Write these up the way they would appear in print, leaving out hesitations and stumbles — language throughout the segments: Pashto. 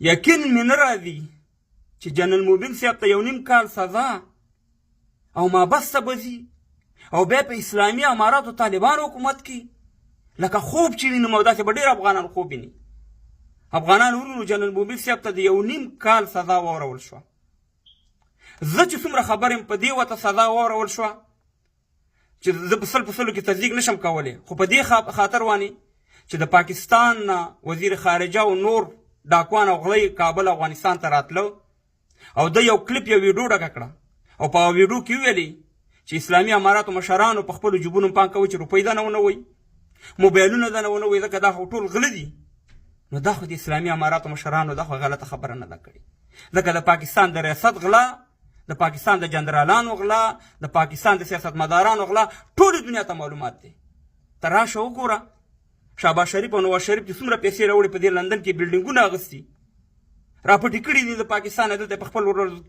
یقین مې نه راځي چې جنرال موبین صاحب ته 1.5 کال سزا او مابسته به ځي او بیا په اسلامي اماراتو طالبان حکومت کوي لکه خوب چې وینم او داسې به ډېر افغانان خوب ویني. افغانان ورونو جنرال موبین صاحب ته د 1.5 کال سزا واورول شوه. زه چې څومره خبر یم په دې وته سزا واورول شوه چې زه په سلو کې تصدیق نشم کولی، خو په دې خاطر وانې چې د پاکستان نه وزیر خارجه او نور ډاکوان او غلی کابل افغانستان ته راتلو او د یو کلیپ یو ویډیو ډکه کړه او په ویډیو کې ویلي چې اسلامي اماراتو مشرانو په خپلو جیبونو پام کوي چې روپۍ دنه ونه وي، موبایلونه دنه ونه وي، ځکه دا خو ټول غله دي. نو دا خو د اسلامي اماراتو مشرانو دا خو غلطه خبره نه ده کړې، ځکه د پاکستان د ریاست غلا، د پاکستان د جنرالانو غلا، د پاکستان د سیاستمدارانو غلا ټولې دنیا ته معلومات دی. ته راشه وګوره شهباز شریف او نواز شریف چې څومره پیسې راوړي په دې لندن کې بلډینګونه اخیستي راپټې کړي دي د پاکستان دلته په خپل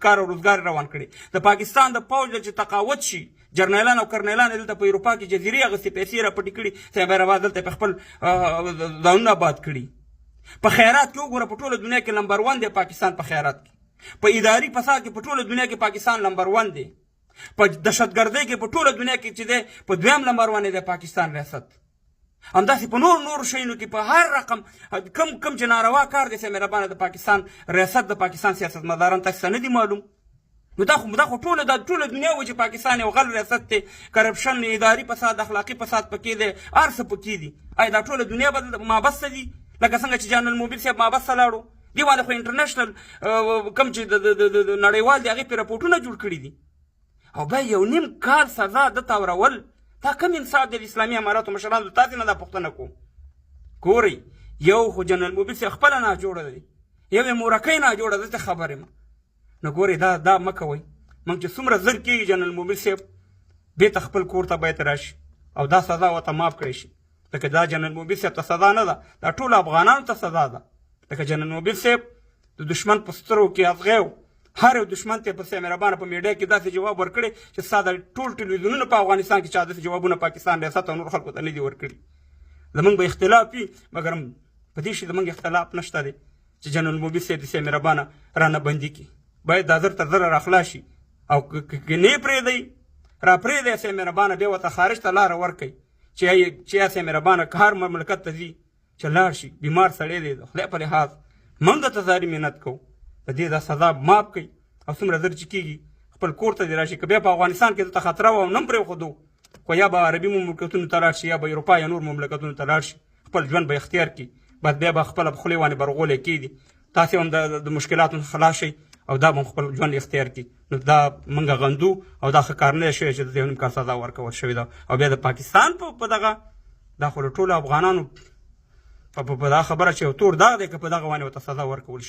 کار او روزګار روان کړي. د پاکستان د پوځ چې تقاوت شي جرنیلان او کرنیلان دلته په اروپا کې جزیرې اخیستې پیسې راپټې کړي سیبرآباد دلته په خپل ځانونه آباد کړي. په خیرات کې وګوره په ټوله دنیا کې نمبر 1 دی پاکستان په خیرات کې، په اداري فساد کې په ټوله دنیا کې پاکستان نمبر 1 دی، په دهشتګردۍ کې په ټوله دنیا کې چې دی په 2م نمبر باندې دی پاکستان ریاست. همداسې په نور شیانو کې په هر رقم کم چې ناروا کار دی مهربانه د پاکستان ریاست د پاکستان سیاستمداران تاسو ته نه دي معلوم. نو دا خو ټوله دنیا و چې پاکستان یو غل ریاست دی، کرپشن، اداري فساد، اخلاقي فساد پکې دی، هر څه پکې دي. آیا دا ټوله دنیا به مابسته دي لکه څنګه چې جنرال موبین صاحب مابسته لاړو؟ دې باندې خو انټرنیشنل کوم چې د نړیوال د هغې پې راپورټونه جوړ کړي دي او بیا 1.5 کال سزا ده ته ورول. دا کم انصاف دی د اسلامي اماراتو مشرانو؟ تاسې نه دا پوښتنه کوو. ګورئ یو خو جنرال موبین صاحب خپله ناجوړه دی، یو یې مورکۍ ناجوړه ده، ته خبر یم. نو ګورئ دا مه کوئ. موږ چې څومره زر کېږي جنرال موبین صاحب بېرته خپل کور ته باید راشي او دا سزا ورته معاف کړی شي، ځکه دا جنرال موبین صاحب ته سزا نه ده، دا ټولو افغانانو ته سزا ده. ځکه جنرال موبین صاحب د دشمن په سترګو کې ازغی و، هر یو دشمن ته په مهربانه په میډیا کې داسې جواب ورکړی چې ستا د ټول ټلویزیونونو په افغانستان کې چا داسې جوابونه پاکستان ریاست او نور خلکو ته نه دي ورکړي. زموږ به اختلاف وي مګر په دې شي زموږ اختلاف نشته دی چې جنرال موبین صاحب داسې مهربانه رانه بندي کړي. باید دا زر تر زره راخلاص شي او که نه یې پرېږدئ راپرېږدئ داسې مهربانه بیا ورته خارج ته لاره ورکئ چې داسې مهربانه که هر مملکت ته ځي چې لاړ شي. بیمار سړی دی د خدای په لحاظ موږ درته زاري منت کوو په دې دا سزا معاف کړئ او څومره زر چې کېږي خپل کور ته دې راشي. که بیا په افغانستان کې دلته خطره وه او نه هم پرېښودو خو یا به عربي مملکتونو ته لاړ شي یا به اروپا یا نور مملکتونو ته لاړ شي، خپل ژوند به اختیار کړي، بس بیا به خپله په خولې باندې برغولی کېږدي. تاسې هم د مشکلاتو خلاص شئ او دا به خپل ژوند اختیار کړي. نو دا موږ غندو او دا ښه کار نه دی شوی چې د 1.5 کال سزا ورکول شوې ده او بیا د پاکستان په دغه دا خو د ټولو افغانانو په دا خبره چې یو تور داغ دی که په دغه باندې ورته سزا ورکول شي.